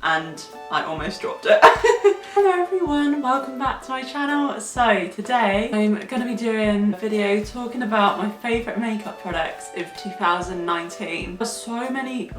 and I almost dropped it. Hello everyone, welcome back to my channel. So today I'm going to be doing a video talking about my favourite makeup products of 2019. There's so many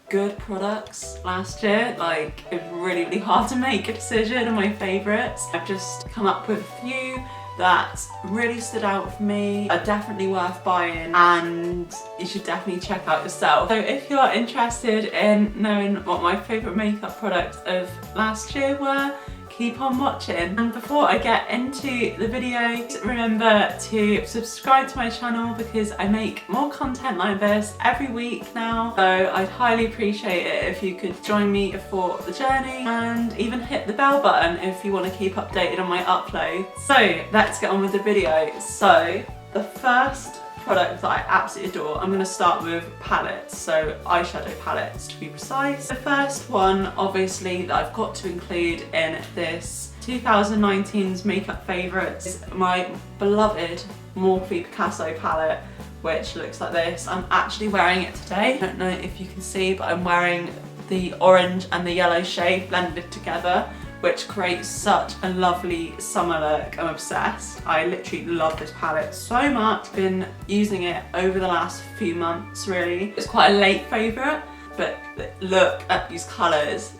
good products last year, it was really hard to make a decision on my favourites. I've just come up with a few that really stood out for me, are definitely worth buying, and you should definitely check out yourself. So if you're interested in knowing what my favourite makeup products of last year were, keep on watching. And before I get into the video, remember to subscribe to my channel because I make more content like this every week now. So I'd highly appreciate it if you could join me for the journey and even hit the bell button if you want to keep updated on my uploads. So let's get on with the video. So the first product that I absolutely adore, I'm going to start with palettes, so eyeshadow palettes to be precise. The first one obviously that I've got to include in this 2019's makeup favourites is my beloved Morphe Picasso palette, which looks like this. I'm actually wearing it today. I don't know if you can see, but I'm wearing the orange and the yellow shade blended together, which creates such a lovely summer look. I'm obsessed. I literally love this palette so much. Been using it over the last few months really. It's quite a late favourite, but look at these colours,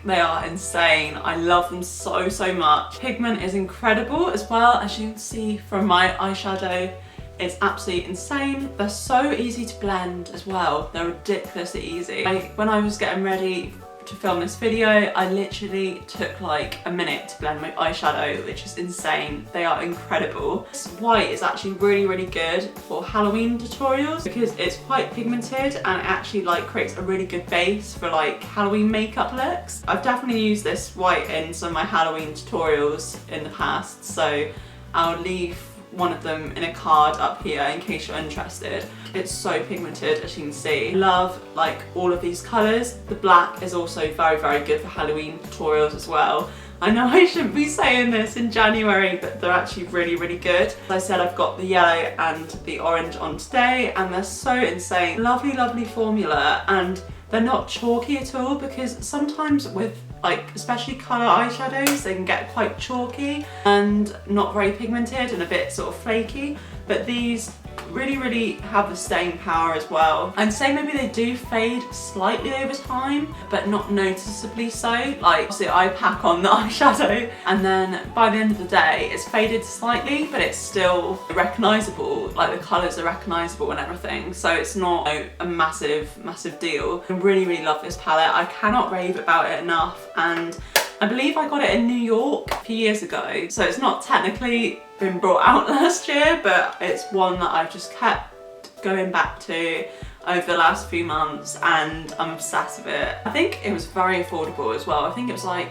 they are insane. I love them so much. Pigment is incredible as well, as you can see from my eyeshadow. It's absolutely insane. They're so easy to blend as well. They're ridiculously easy. When I was getting ready to film this video, I literally took a minute to blend my eyeshadow, which is insane. They are incredible. This white is actually really good for Halloween tutorials because it's quite pigmented and it actually creates a really good base for Halloween makeup looks. I've definitely used this white in some of my Halloween tutorials in the past, so I'll leave one of them in a card up here in case you're interested. It's so pigmented, as you can see. I love all of these colours. The black is also very good for Halloween tutorials as well. I know I shouldn't be saying this in January, but they're actually really good. As I said, I've got the yellow and the orange on today, and they're so insane. Lovely formula, and they're not chalky at all, because sometimes with especially colour eyeshadows, they can get quite chalky and not very pigmented and a bit sort of flaky, but these really have the staying power as well. I'd say maybe they do fade slightly over time, but not noticeably so. Obviously I pack on the eyeshadow and then by the end of the day it's faded slightly, but it's still recognisable. The colours are recognisable and everything, so it's not a massive deal. I really love this palette. I cannot rave about it enough, and I believe I got it in New York a few years ago, so it's not technically been brought out last year, but it's one that I've just kept going back to over the last few months and I'm obsessed with it. I think it was very affordable as well. I think it was I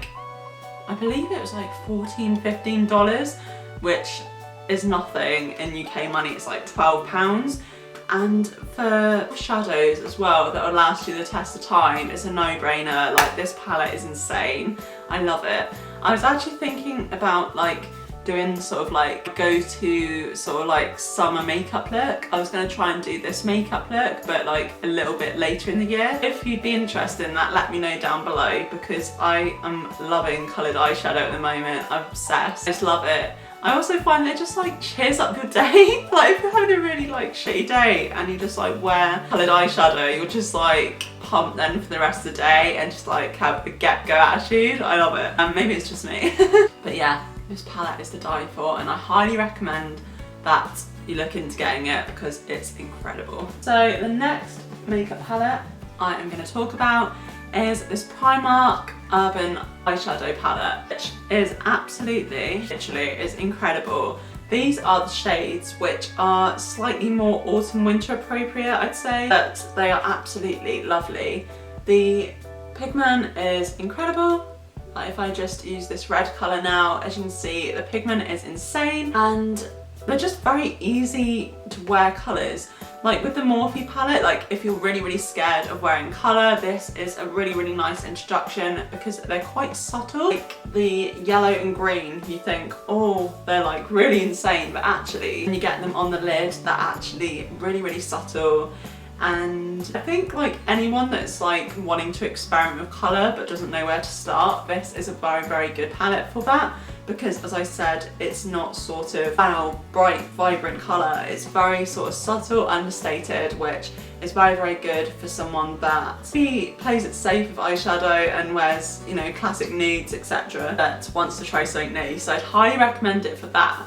believe it was $14–15, which is nothing in UK money. It's £12. And for shadows as well that will last you the test of time, it's a no-brainer. This palette is insane. I love it. I was actually thinking about doing go-to summer makeup look. I was going to try and do this makeup look, but a little bit later in the year. If you'd be interested in that, let me know down below, because I am loving coloured eyeshadow at the moment. I'm obsessed. I just love it. I also find that it just cheers up your day. If you're having a really shitty day and you just wear coloured eyeshadow, you're just pumped then for the rest of the day and just have a get-go attitude. I love it. And maybe it's just me. But yeah, this palette is to die for, and I highly recommend that you look into getting it because it's incredible. So the next makeup palette I am going to talk about is this Primark Urban eyeshadow palette, which is literally is incredible. These are the shades which are slightly more autumn winter appropriate, I'd say, but they are absolutely lovely. The pigment is incredible. If I just use this red colour now, as you can see, the pigment is insane, and they're just very easy to wear colours. With the Morphe palette, if you're really scared of wearing colour, this is a really nice introduction because they're quite subtle. The yellow and green, you think, oh, they're really insane, but actually when you get them on the lid, they're actually really subtle. And I think like anyone that's like wanting to experiment with colour but doesn't know where to start, this is a very good palette for that, because as I said, it's not sort of bright, vibrant colour. It's very sort of subtle, understated, which is very good for someone that plays it safe with eyeshadow and wears, you know, classic nudes, etc., that wants to try something new. So I'd highly recommend it for that.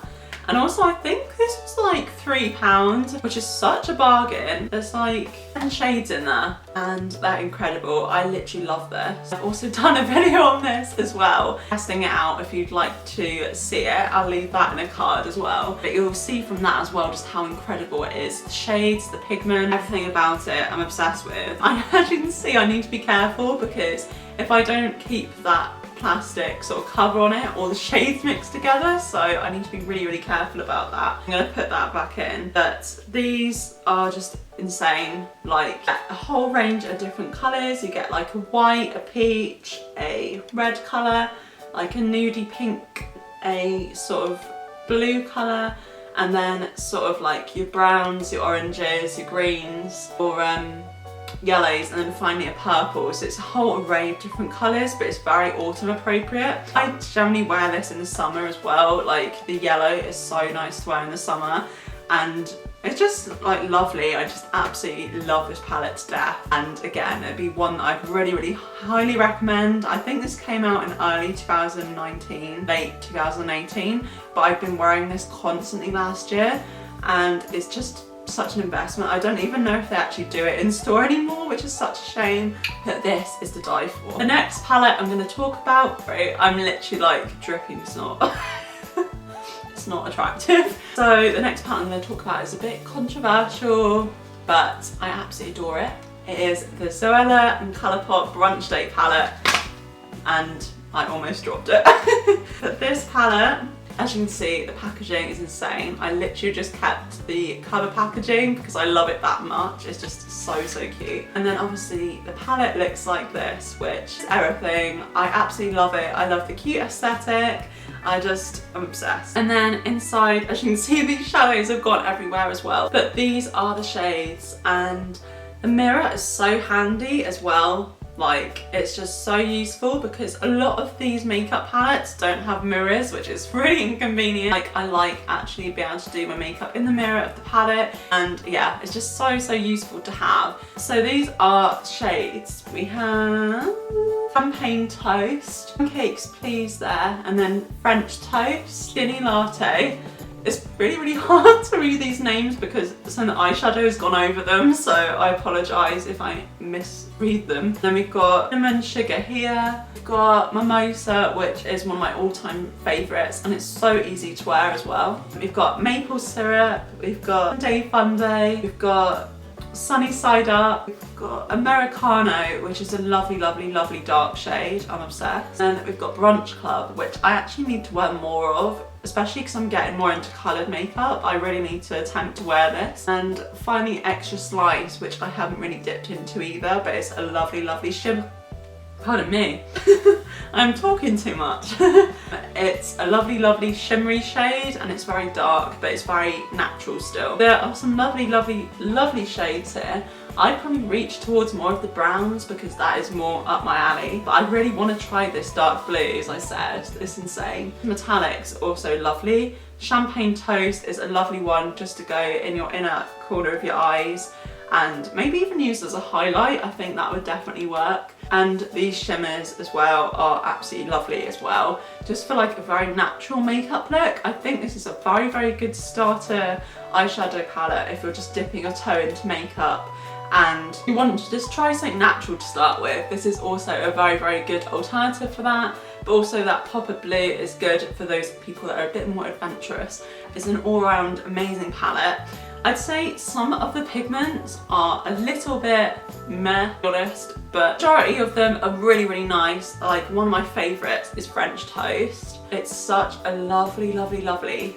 And also I think this was like £3, which is such a bargain. There's like 10 shades in there and they're incredible. I literally love this. I've also done a video on this as well, testing it out. If you'd like to see it, I'll leave that in a card as well. But you'll see from that as well just how incredible it is. The shades, the pigment, everything about it I'm obsessed with. As you can see, I need to be careful because if I don't keep that plastic sort of cover on it, all the shades mixed together, so I need to be really careful about that. I'm going to put that back in. But these are just insane, like a whole range of different colours. You get like a white, a peach, a red colour, like a nudie pink, a sort of blue colour, and then sort of like your browns, your oranges, your greens, or yellows, and then finally a purple. So it's a whole array of different colours, but it's very autumn appropriate. I generally wear this in the summer as well. Like the yellow is so nice to wear in the summer, and it's just like lovely. I just absolutely love this palette to death. And again, it'd be one that I'd really highly recommend. I think this came out in early 2019, late 2018, but I've been wearing this constantly last year, and it's just such an investment. I don't even know if they actually do it in store anymore, which is such a shame, but this is to die for. The next palette I'm going to talk about, right, I'm literally like dripping snot. It's not attractive. So the next palette I'm going to talk about is a bit controversial, but I absolutely adore it. It is the Zoella and Colourpop Brunch Date palette, and I almost dropped it. But this palette, as you can see, the packaging is insane. I literally just kept the cover packaging because I love it that much. It's just so cute. And then obviously the palette looks like this, which is everything. I absolutely love it. I love the cute aesthetic. I'm obsessed. And then inside, as you can see, these shadows have gone everywhere as well. But these are the shades, and the mirror is so handy as well. Like, it's just so useful because a lot of these makeup palettes don't have mirrors, which is really inconvenient. Like, I like actually being able to do my makeup in the mirror of the palette, and yeah, it's just so useful to have. So these are shades. We have Champagne Toast, Pancakes Please there, and then French Toast, Skinny Latte. It's really hard to read these names because some eyeshadow has gone over them, so I apologise if I misread them. Then we've got Cinnamon Sugar here. We've got Mimosa, which is one of my all-time favourites, and it's so easy to wear as well. We've got Maple Syrup, we've got Day Fun Day, we've got Sunny Side Up, we've got Americano, which is a lovely dark shade. I'm obsessed. And we've got Brunch Club, which I actually need to wear more of, especially because I'm getting more into coloured makeup. I really need to attempt to wear this. And finally Extra Slice, which I haven't really dipped into either, but it's a lovely shimmer. Pardon me. I'm talking too much. It's a lovely shimmery shade, and it's very dark, but it's very natural still. There are some lovely shades here. I'd probably reach towards more of the browns because that is more up my alley, but I really want to try this dark blue, as I said. It's insane. Metallics, also lovely. Champagne Toast is a lovely one just to go in your inner corner of your eyes, and maybe even use as a highlight. I think that would definitely work. And these shimmers as well are absolutely lovely as well, just for like a very natural makeup look. I think this is a very good starter eyeshadow palette if you're just dipping your toe into makeup and you want to just try something natural to start with. This is also a very good alternative for that, but also that pop of blue is good for those people that are a bit more adventurous. It's an all-round amazing palette. I'd say some of the pigments are a little bit meh, to be honest, but the majority of them are really nice. Like, one of my favourites is French Toast. It's such a lovely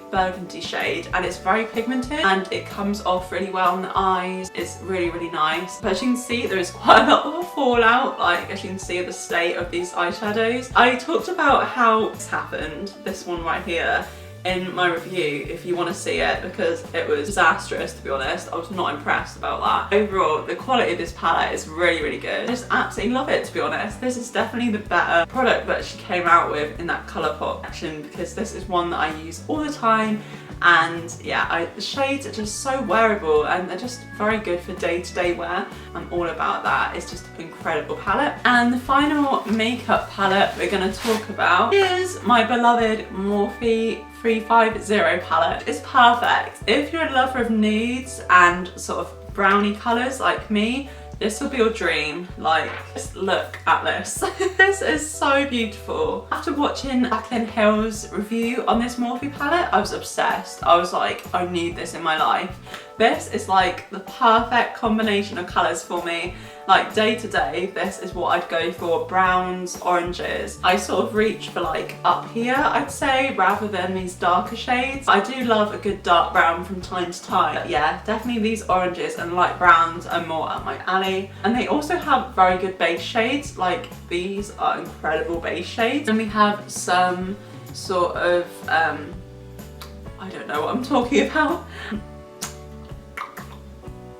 burgundy shade, and it's very pigmented, and it comes off really well on the eyes. It's really nice. But as you can see, there is quite a lot of a fallout, like as you can see the state of these eyeshadows. I talked about how this happened, this one right here, in my review if you want to see it, because it was disastrous, to be honest. I was not impressed about that. Overall, the quality of this palette is really, really good. I just absolutely love it, to be honest. This is definitely the better product that she came out with in that Colourpop section, because this is one that I use all the time. And yeah, the shades are just so wearable and they're just very good for day-to-day wear. I'm all about that. It's just an incredible palette. And the final makeup palette we're going to talk about is my beloved Morphe 350 palette. It's perfect if you're a lover of nudes and sort of browny colours like me. This will be your dream. Like, just look at this. This is so beautiful. After watching Jaclyn Hill's review on this Morphe palette, I was obsessed. I was like, I need this in my life. This is like the perfect combination of colours for me. Like day to day, this is what I'd go for. Browns, oranges. I sort of reach for like up here, I'd say, rather than these darker shades. I do love a good dark brown from time to time. But yeah, definitely these oranges and light browns are more up my alley. And they also have very good base shades. Like these are incredible base shades. And we have some sort of, I don't know what I'm talking about.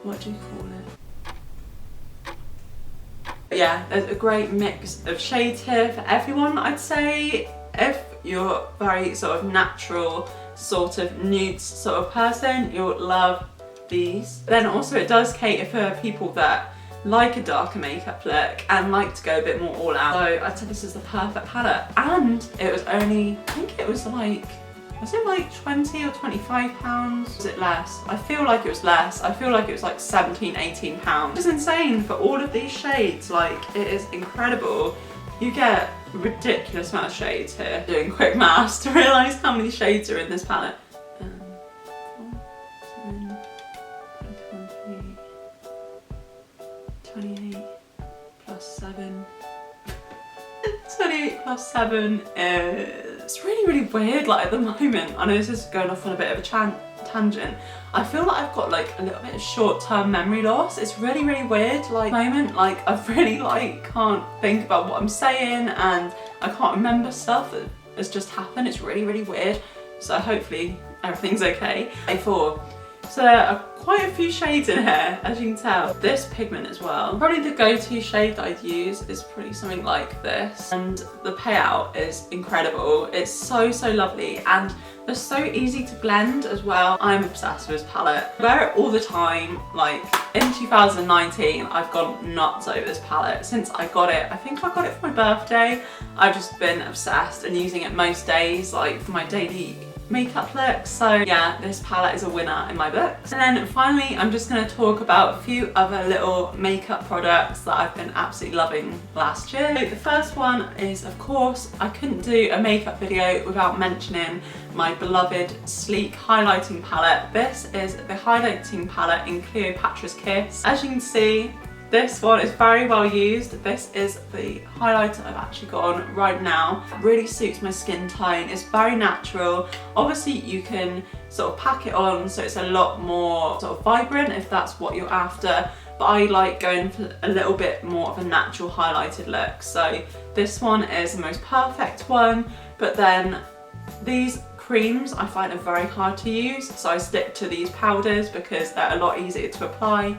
What do you call it? Yeah, there's a great mix of shades here for everyone, I'd say. If you're very sort of natural, sort of nude sort of person, you'll love these. Then also it does cater for people that like a darker makeup look and like to go a bit more all out. So I'd say this is the perfect palette. And it was only, I think it was like, was it like 20 or 25 pounds? Was it less? I feel like it was less. I feel like it was like 17, 18 pounds. It's insane for all of these shades. Like, it is incredible. You get a ridiculous amount of shades here. Doing quick maths to realise how many shades are in this palette. 28 plus 7. 28 plus 7 is... It's really, really weird, like at the moment. I know this is going off on a bit of a tangent. I feel like I've got like a little bit of short-term memory loss. It's really, really weird, like at the moment. Like I really can't think about what I'm saying and I can't remember stuff that has just happened. It's really, really weird. So hopefully everything's okay. A4. So there are quite a few shades in here, as you can tell. This pigment as well. Probably the go-to shade that I'd use is probably something like this. And the payout is incredible. It's so, so lovely. And they're so easy to blend as well. I'm obsessed with this palette. I wear it all the time. Like in 2019, I've gone nuts over this palette. Since I got it, I think I got it for my birthday. I've just been obsessed and using it most days, like for my daily makeup look. So yeah, this palette is a winner in my books. And then finally, I'm just going to talk about a few other little makeup products that I've been absolutely loving last year. So the first one is, of course, I couldn't do a makeup video without mentioning my beloved sleek highlighting palette. This is the highlighting palette in Cleopatra's Kiss. As you can see, this one is very well used. This is the highlighter I've actually got on right now. It really suits my skin tone. It's very natural. Obviously you can sort of pack it on so it's a lot more sort of vibrant if that's what you're after. But I like going for a little bit more of a natural highlighted look. So this one is the most perfect one. But then these creams I find are very hard to use. So I stick to these powders because they're a lot easier to apply.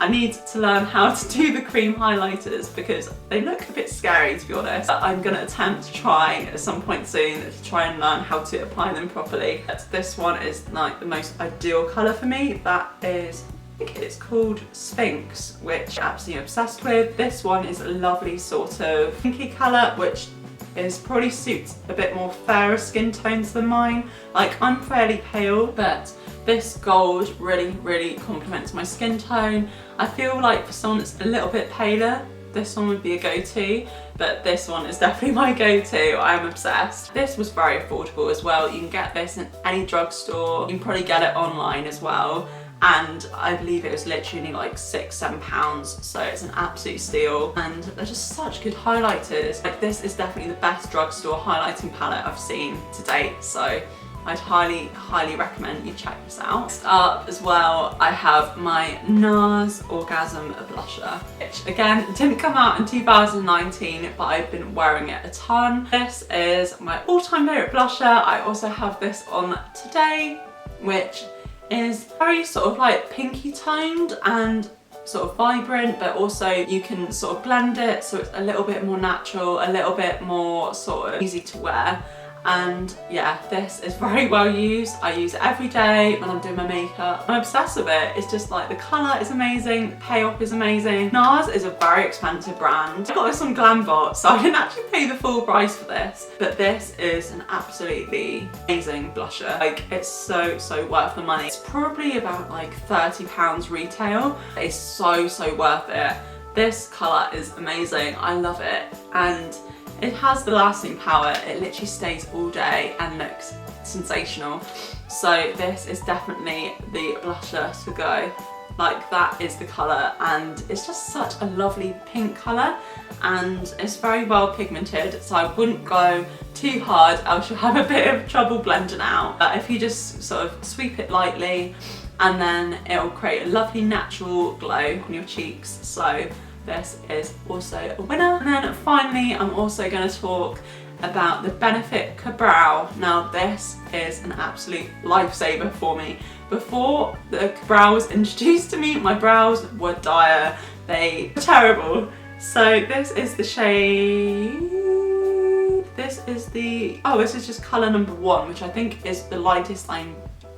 I need to learn how to do the cream highlighters because they look a bit scary, to be honest. But I'm going to attempt to try at some point soon to try and learn how to apply them properly. This one is like the most ideal colour for me. That is, I think it's called Sphinx, which I'm absolutely obsessed with. This one is a lovely sort of pinky colour, which probably suits a bit more fairer skin tones than mine. Like I'm fairly pale, but this gold really, really complements my skin tone. I feel like for someone that's a little bit paler, this one would be a go-to, but this one is definitely my go-to. I'm obsessed. This was very affordable as well. You can get this in any drugstore. You can probably get it online as well. And I believe it was literally like £6–7, so it's an absolute steal. And they're just such good highlighters. Like this is definitely the best drugstore highlighting palette I've seen to date, so I'd highly recommend you check this out. Next up as well, I have my NARS Orgasm Blusher, which again didn't come out in 2019, but I've been wearing it a ton. This is my all-time favourite blusher. I also have this on today, which is very sort of like pinky toned and sort of vibrant, but also you can sort of blend it so it's a little bit more natural, a little bit more sort of easy to wear. And yeah, this is very well used. I use it every day when I'm doing my makeup. I'm obsessed with it. It's just like the colour is amazing, the payoff is amazing. NARS is a very expensive brand. I got this on Glambot, so I didn't actually pay the full price for this, but this is an absolutely amazing blusher. Like, it's so worth the money. It's probably about like £30 retail. It's so worth it. This colour is amazing. I love it. And it has the lasting power. It literally stays all day and looks sensational. So this is definitely the blusher to go. Like, that is the colour, and it's just such a lovely pink colour, and it's very well pigmented, so I wouldn't go too hard, else you'll have a bit of trouble blending out. But if you just sort of sweep it lightly, and then it'll create a lovely natural glow on your cheeks. So this is also a winner. And then finally, I'm also going to talk about the Benefit Brow. Now, this is an absolute lifesaver for me. Before the brow was introduced to me, my brows were dire. They were terrible. So this is the shade. This is just colour number 1, which I think is the lightest I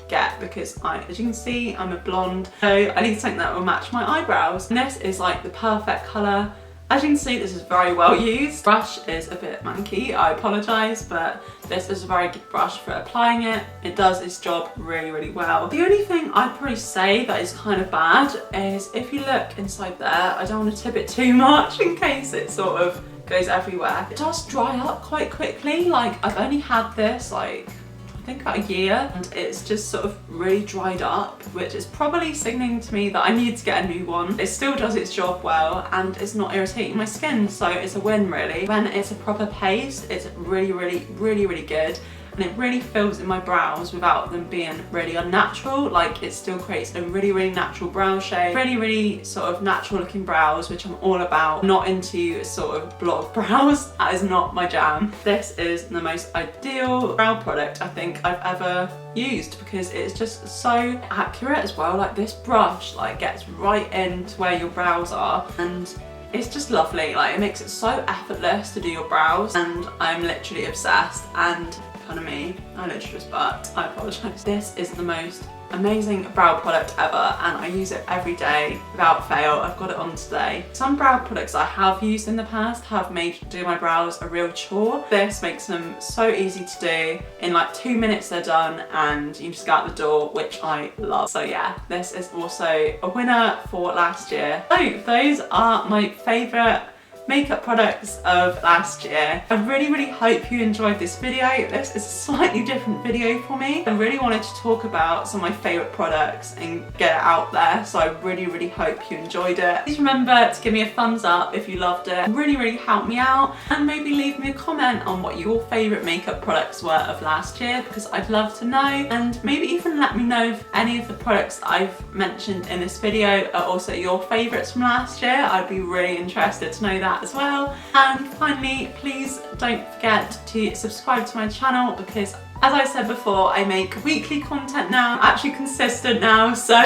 get, because as you can see, I'm a blonde, so I need something that will match my eyebrows. And this is like the perfect colour. As you can see, this is very well used. Brush is a bit manky, I apologise, but this is a very good brush for applying it. It does its job really well. The only thing I'd probably say that is kind of bad is if you look inside there, I don't want to tip it too much in case it sort of goes everywhere. It does dry up quite quickly. Like, I've only had this like I think about a year, and it's just sort of really dried up, which is probably signaling to me that I need to get a new one. It still does its job well, and it's not irritating my skin, so it's a win really. When it's a proper paste, it's really good, and it really fills in my brows without them being really unnatural. Like, it still creates a really natural brow shape, really sort of natural looking brows, which I'm all about. Not into sort of block brows, that is not my jam. This is the most ideal brow product I think I've ever used, because it's just so accurate as well. Like, this brush like gets right into where your brows are, and it's just lovely. Like, it makes it so effortless to do your brows, and I'm literally obsessed. And of me, I literally just burped, I apologise. This is the most amazing brow product ever, and I use it every day without fail. I've got it on today. Some brow products I have used in the past have made doing my brows a real chore. This makes them so easy to do. In like 2 minutes they're done, and you just go out the door, which I love. So yeah, this is also a winner for last year. So those are my favourite makeup products of last year. I really hope you enjoyed this video. This is a slightly different video for me. I really wanted to talk about some of my favourite products and get it out there, so I really hope you enjoyed it. Please remember to give me a thumbs up if you loved it. Really helped me out, and maybe leave me a comment on what your favourite makeup products were of last year, because I'd love to know. And maybe even let me know if any of the products I've mentioned in this video are also your favourites from last year. I'd be really interested to know that as well. And finally, please don't forget to subscribe to my channel, because as I said before, I make weekly content now. I'm actually consistent now, so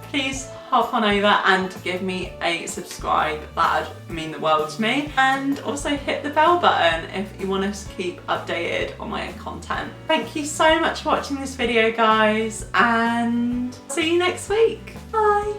please hop on over and give me a subscribe. That would mean the world to me. And also hit the bell button if you want us to keep updated on my content. Thank you so much for watching this video, guys, and see you next week. Bye.